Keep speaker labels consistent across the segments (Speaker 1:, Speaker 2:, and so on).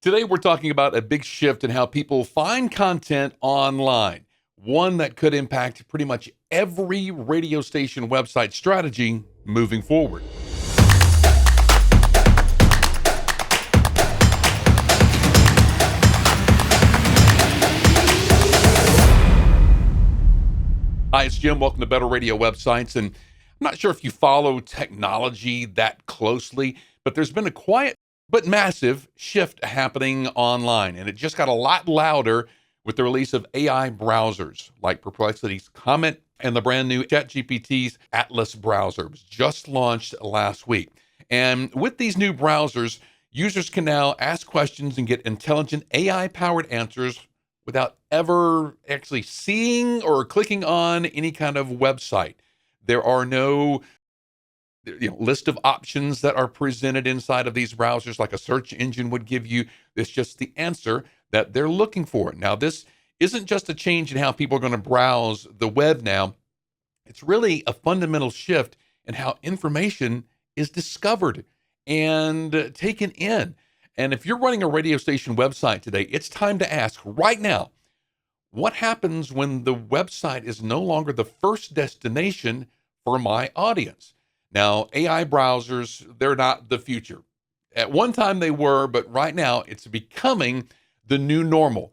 Speaker 1: Today, we're talking about a big shift in how people find content online, one that could impact pretty much every radio station website strategy moving forward. Hi, it's Jim. Welcome to Better Radio Websites. And I'm not sure if you follow technology that closely, but there's been a quiet but massive shift happening online. And it just got a lot louder with the release of AI browsers like Perplexity's Comet and the brand new ChatGPT's Atlas browser. It was just launched last week. And with these new browsers, users can now ask questions and get intelligent AI powered answers without ever actually seeing or clicking on any kind of website. There are no list of options that are presented inside of these browsers like a search engine would give you. It's just the answer that they're looking for. Now, this isn't just a change in how people are going to browse the web now. It's really a fundamental shift in how information is discovered and taken in. And if you're running a radio station website today, it's time to ask right now, what happens when the website is no longer the first destination for my audience? Now, AI browsers, they're not the future. At one time they were, but right now it's becoming the new normal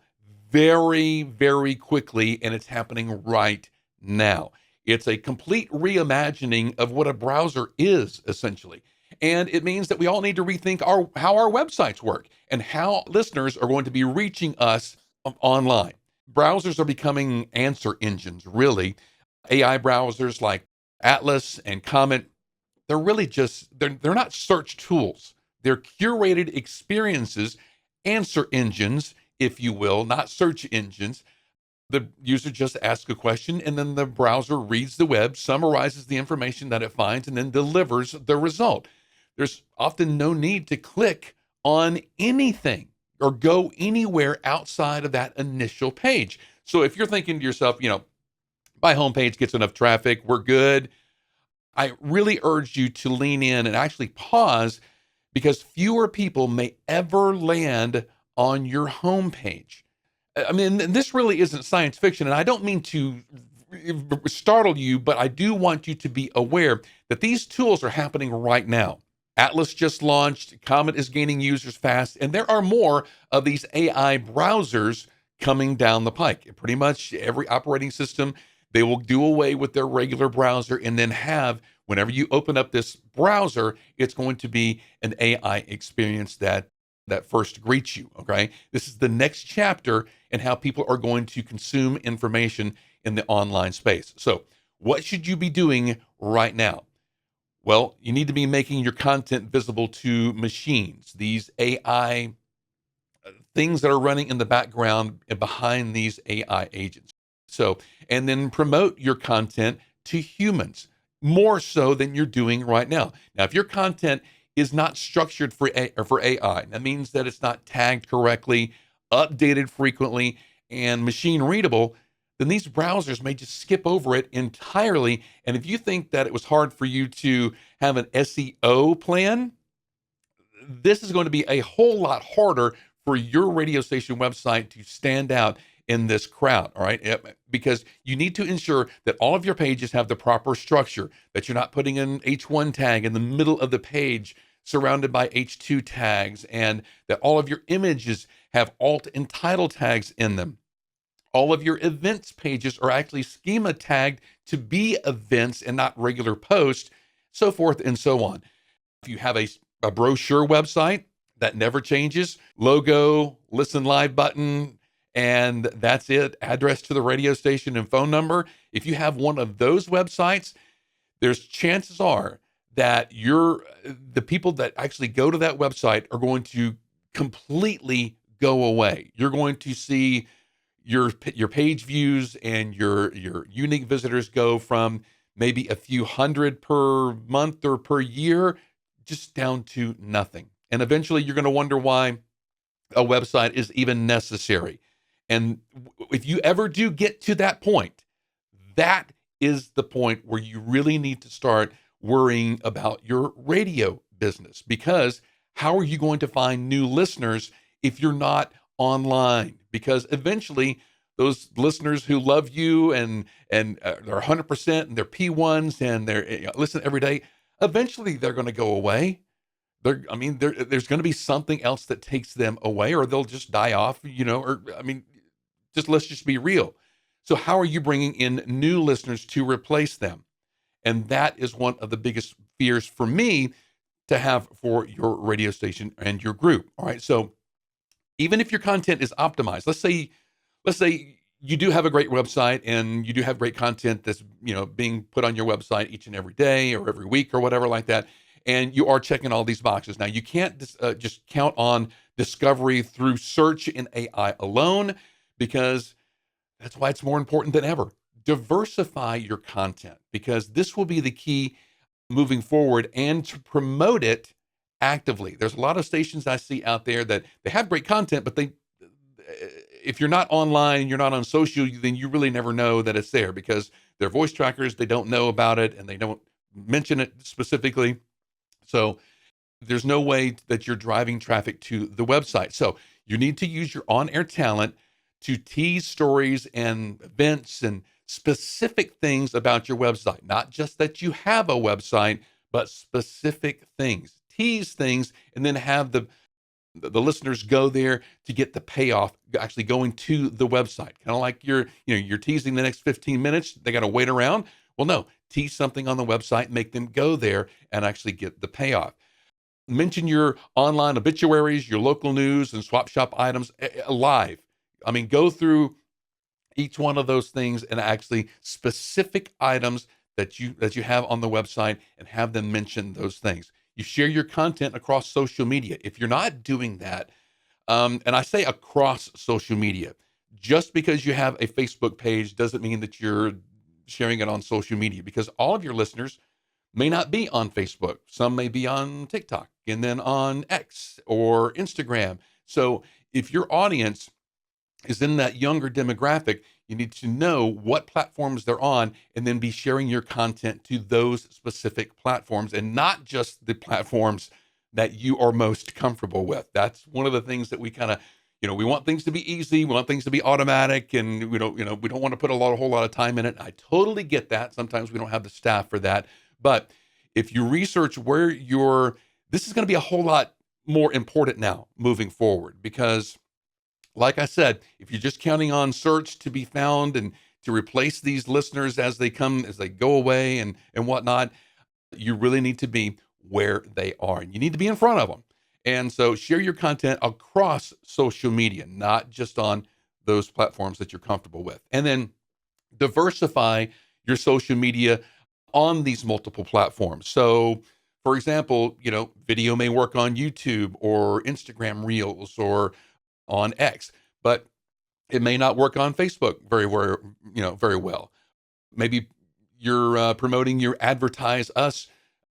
Speaker 1: very, very quickly, and it's happening right now. It's a complete reimagining of what a browser is, essentially. And it means that we all need to rethink how our websites work and how listeners are going to be reaching us online. Browsers are becoming answer engines, really. AI browsers like Atlas and Comet, they're really they're not search tools. They're curated experiences, answer engines, if you will, not search engines. The user just asks a question, and then the browser reads the web, summarizes the information that it finds, and then delivers the result. There's often no need to click on anything or go anywhere outside of that initial page. So if you're thinking to yourself, my homepage gets enough traffic, we're good, I really urge you to lean in and actually pause, because fewer people may ever land on your homepage. I mean, this really isn't science fiction, and I don't mean to startle you, but I do want you to be aware that these tools are happening right now. Atlas just launched, Comet is gaining users fast, and there are more of these AI browsers coming down the pike. Pretty much every operating system, they will do away with their regular browser and then have, whenever you open up this browser, it's going to be an AI experience that first greets you, okay? This is the next chapter in how people are going to consume information in the online space. So what should you be doing right now? Well, you need to be making your content visible to machines, these AI things that are running in the background and behind these AI agents. So, and then promote your content to humans more so than you're doing right now. Now, if your content is not structured for AI, that means that it's not tagged correctly, updated frequently, and machine readable, then these browsers may just skip over it entirely. And if you think that it was hard for you to have an SEO plan, this is going to be a whole lot harder for your radio station website to stand out in this crowd, all right? Because you need to ensure that all of your pages have the proper structure, that you're not putting an H1 tag in the middle of the page surrounded by H2 tags, and that all of your images have alt and title tags in them. All of your events pages are actually schema tagged to be events and not regular posts, so forth and so on. If you have a brochure website that never changes, logo, listen live button, and that's it, address to the radio station and phone number. If you have one of those websites, there's chances are that the people that actually go to that website are going to completely go away. You're going to see your page views and your unique visitors go from maybe a few hundred per month or per year just down to nothing. And eventually you're going to wonder why a website is even necessary. And if you ever do get to that point, that is the point where you really need to start worrying about your radio business, because how are you going to find new listeners if you're not online, because eventually those listeners who love you and they're 100% and they're P1s and they're listen every day, eventually they're going to go away. There's going to be something else that takes them away, or they'll just die off, or just let's just be real. So how are you bringing in new listeners to replace them? And that is one of the biggest fears for me to have for your radio station and your group. All right. So even if your content is optimized, let's say you do have a great website and you do have great content that's being put on your website each and every day or every week or whatever like that, and you are checking all these boxes. Now you can't just count on discovery through search and AI alone, because that's why it's more important than ever. Diversify your content, because this will be the key moving forward, and to promote it actively. There's a lot of stations I see out there that they have great content, but if you're not online, you're not on social, then you really never know that it's there, because their voice trackers, they don't know about it and they don't mention it specifically. So there's no way that you're driving traffic to the website. So you need to use your on-air talent to tease stories and events and specific things about your website. Not just that you have a website, but specific things. Tease things and then have the listeners go there to get the payoff, actually going to the website. Kind of like you're teasing the next 15 minutes, they got to wait around. Well, no, tease something on the website, make them go there and actually get the payoff. Mention your online obituaries, your local news and swap shop items live. Go through each one of those things and actually specific items that you have on the website, and have them mention those things. You share your content across social media. If you're not doing that, and I say across social media, just because you have a Facebook page doesn't mean that you're sharing it on social media, because all of your listeners may not be on Facebook. Some may be on TikTok and then on X or Instagram. So if your audience is in that younger demographic, you need to know what platforms they're on and then be sharing your content to those specific platforms, and not just the platforms that you are most comfortable with. That's one of the things that we kind of, we want things to be easy. We want things to be automatic, and we don't want to put a whole lot of time in it. I totally get that. Sometimes we don't have the staff for that. But if you research where this is going to be a whole lot more important now moving forward, because like I said, if you're just counting on search to be found and to replace these listeners as they go away and whatnot, you really need to be where they are. And you need to be in front of them. And so share your content across social media, not just on those platforms that you're comfortable with. And then diversify your social media on these multiple platforms. So, for example, video may work on YouTube or Instagram Reels or on X, but it may not work on Facebook very well. Maybe you're promoting your advertise us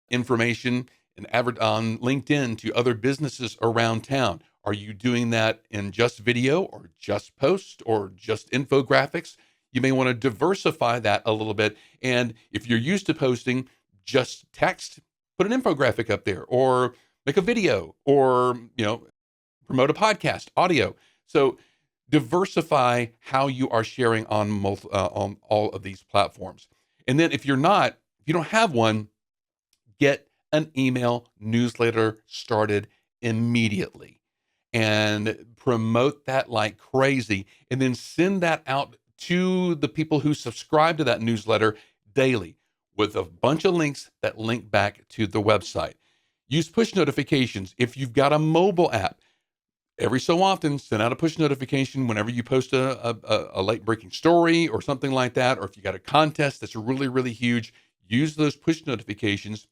Speaker 1: information and on LinkedIn to other businesses around town. Are you doing that in just video or just post or just infographics? You may want to diversify that a little bit. And if you're used to posting just text, put an infographic up there, or make a video, or promote a podcast, audio. So diversify how you are sharing on all of these platforms. And then if you don't have one, get an email newsletter started immediately and promote that like crazy, and then send that out to the people who subscribe to that newsletter daily with a bunch of links that link back to the website. Use push notifications. If you've got a mobile app, every so often, send out a push notification whenever you post a late breaking story or something like that. Or if you got a contest that's really, really huge, use those push notifications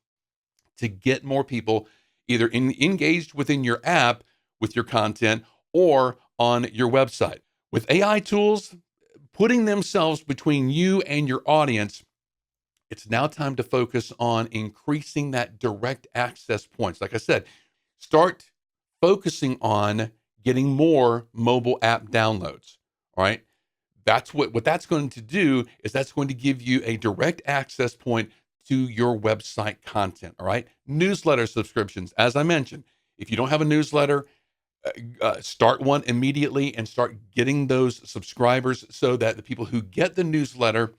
Speaker 1: to get more people either engaged within your app with your content or on your website. With AI tools putting themselves between you and your audience, it's now time to focus on increasing that direct access points. Like I said, start focusing on getting more mobile app downloads. All right. That's what that's going to do, is that's going to give you a direct access point to your website content. All right. Newsletter subscriptions. As I mentioned, if you don't have a newsletter, Start one immediately and start getting those subscribers so that the people who get the newsletter,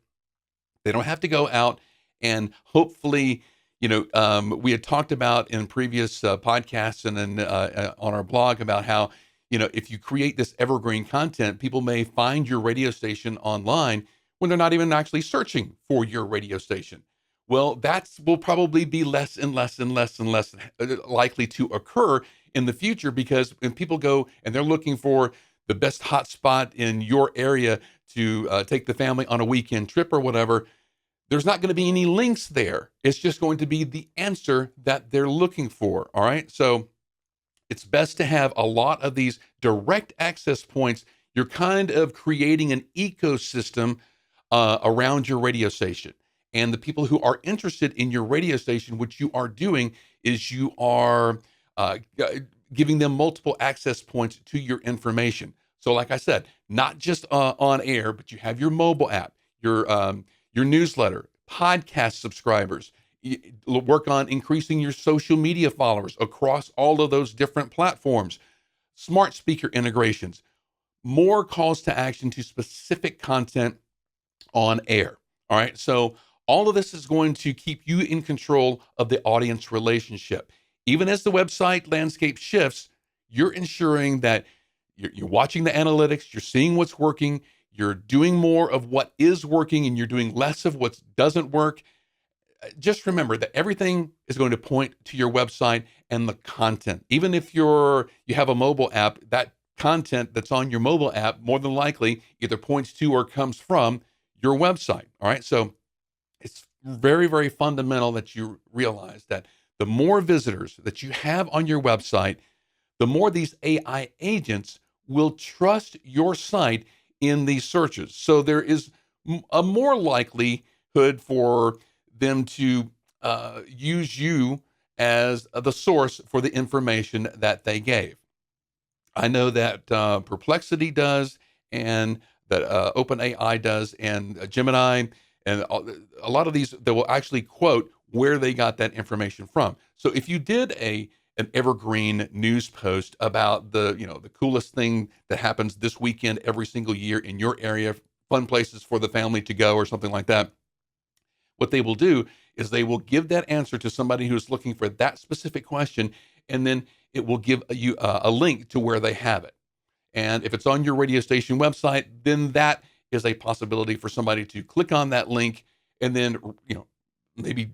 Speaker 1: they don't have to go out and hopefully, we had talked about in previous podcasts and then on our blog about how, if you create this evergreen content, people may find your radio station online when they're not even actually searching for your radio station. Well, that will probably be less and less and less and less likely to occur in the future, because when people go and they're looking for the best hotspot in your area to take the family on a weekend trip or whatever, there's not going to be any links there. It's just going to be the answer that they're looking for. All right. So it's best to have a lot of these direct access points. You're kind of creating an ecosystem around your radio station. And the people who are interested in your radio station, what you are doing is you are giving them multiple access points to your information. So, like I said, not just on air, but you have your mobile app, your newsletter, podcast subscribers. Work on increasing your social media followers across all of those different platforms. Smart speaker integrations, more calls to action to specific content on air. All right. So all of this is going to keep you in control of the audience relationship. Even as the website landscape shifts, you're ensuring that you're watching the analytics, you're seeing what's working, you're doing more of what is working, and you're doing less of what doesn't work. Just remember that everything is going to point to your website and the content. Even if you have a mobile app, that content that's on your mobile app more than likely either points to or comes from your website. All right. So it's very, very fundamental that you realize that the more visitors that you have on your website, the more these AI agents will trust your site in these searches. So there is a more likelihood for them to use you as the source for the information that they gave. I know that Perplexity does, and that OpenAI does, and Gemini, and a lot of these, they will actually quote where they got that information from. So if you did an evergreen news post about the coolest thing that happens this weekend every single year in your area, fun places for the family to go or something like that, what they will do is they will give that answer to somebody who's looking for that specific question, and then it will give you a link to where they have it. And if it's on your radio station website, then that is a possibility for somebody to click on that link and then, maybe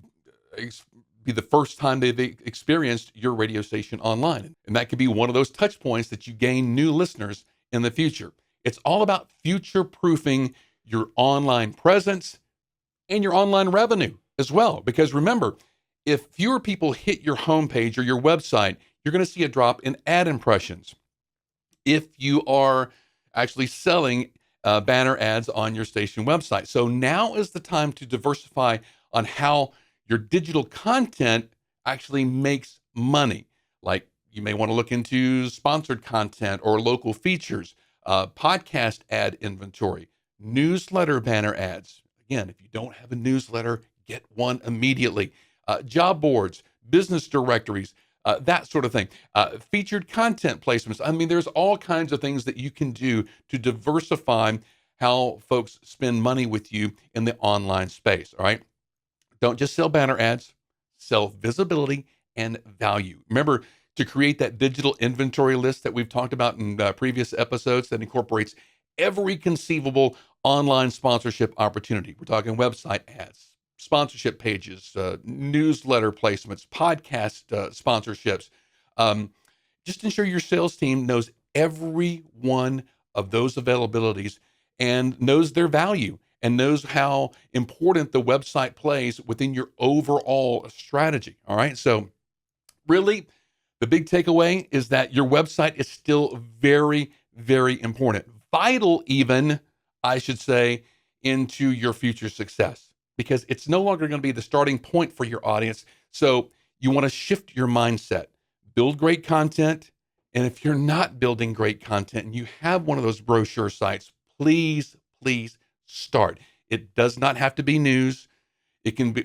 Speaker 1: be the first time they've experienced your radio station online. And that could be one of those touch points that you gain new listeners in the future. It's all about future proofing your online presence and your online revenue as well. Because remember, if fewer people hit your homepage or your website, you're going to see a drop in ad impressions. If you are actually selling banner ads on your station website. So now is the time to diversify on how your digital content actually makes money. Like, you may want to look into sponsored content or local features, podcast ad inventory, newsletter banner ads. Again, if you don't have a newsletter, get one immediately. Job boards, business directories, that sort of thing. Featured content placements. I mean, there's all kinds of things that you can do to diversify how folks spend money with you in the online space. All right. Don't just sell banner ads, sell visibility and value. Remember to create that digital inventory list that we've talked about in previous episodes that incorporates every conceivable online sponsorship opportunity. We're talking website ads, sponsorship pages, newsletter placements, podcast sponsorships. Just ensure your sales team knows every one of those availabilities and knows their value and knows how important the website plays within your overall strategy. All right. So really, the big takeaway is that your website is still very, very important. Vital even, I should say, into your future success, because it's no longer going to be the starting point for your audience. So you want to shift your mindset, build great content. And if you're not building great content and you have one of those brochure sites, please, please start. It does not have to be news. It can be,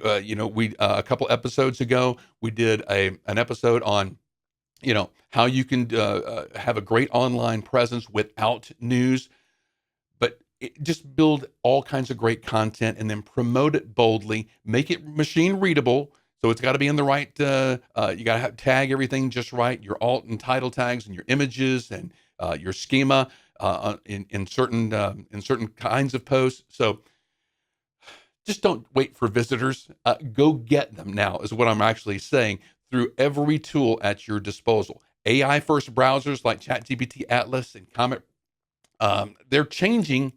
Speaker 1: we a couple episodes ago, we did an episode on how you can have a great online presence without news, but just build all kinds of great content and then promote it boldly, make it machine readable. So it's got to be in the right, you got to have tag everything just right, your alt and title tags and your images and your schema in certain kinds of posts. So just don't wait for visitors. Go get them now, is what I'm actually saying, through every tool at your disposal. AI first browsers like ChatGPT, Atlas, and Comet, they're changing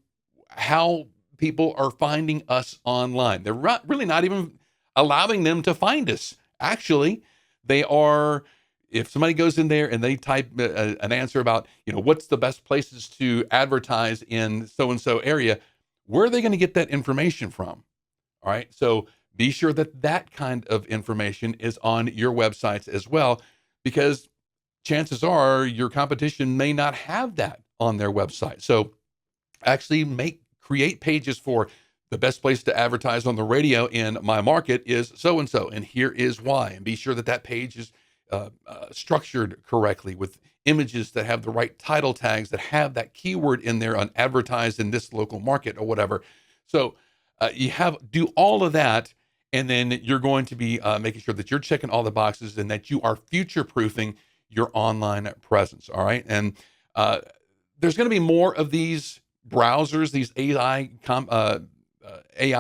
Speaker 1: how people are finding us online. They're really not even allowing them to find us. Actually, they are. If somebody goes in there and they type an answer about, what's the best places to advertise in so and so area, where are they going to get that information from? All right. So be sure that that kind of information is on your websites as well, because chances are your competition may not have that on their website. So actually create pages for the best place to advertise on the radio in my market is so and so, and here is why. And be sure that that page is structured correctly with images that have the right title tags that have that keyword in there on advertised in this local market or whatever. So you have do all of that, and then you're going to be making sure that you're checking all the boxes and that you are future proofing your online presence. All right, and there's going to be more of these browsers, these AI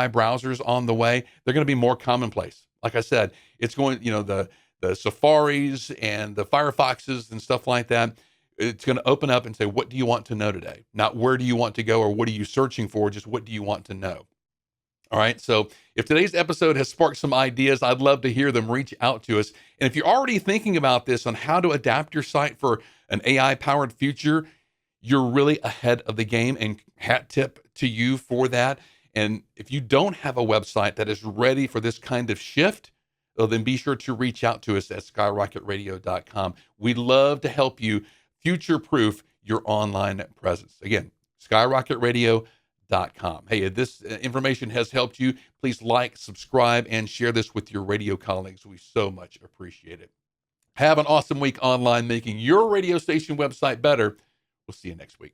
Speaker 1: browsers on the way. They're going to be more commonplace. Like I said, it's going, the Safaris and the Firefoxes and stuff like that. It's going to open up and say, what do you want to know today? Not where do you want to go or what are you searching for? Just what do you want to know? All right. So if today's episode has sparked some ideas, I'd love to hear them. Reach out to us. And if you're already thinking about this on how to adapt your site for an AI powered future, you're really ahead of the game, and hat tip to you for that. And if you don't have a website that is ready for this kind of shift, well, then be sure to reach out to us at skyrocketradio.com. We'd love to help you future proof your online presence. Again, skyrocketradio.com. Hey, if this information has helped you, please like, subscribe, and share this with your radio colleagues. We so much appreciate it. Have an awesome week online making your radio station website better. We'll see you next week.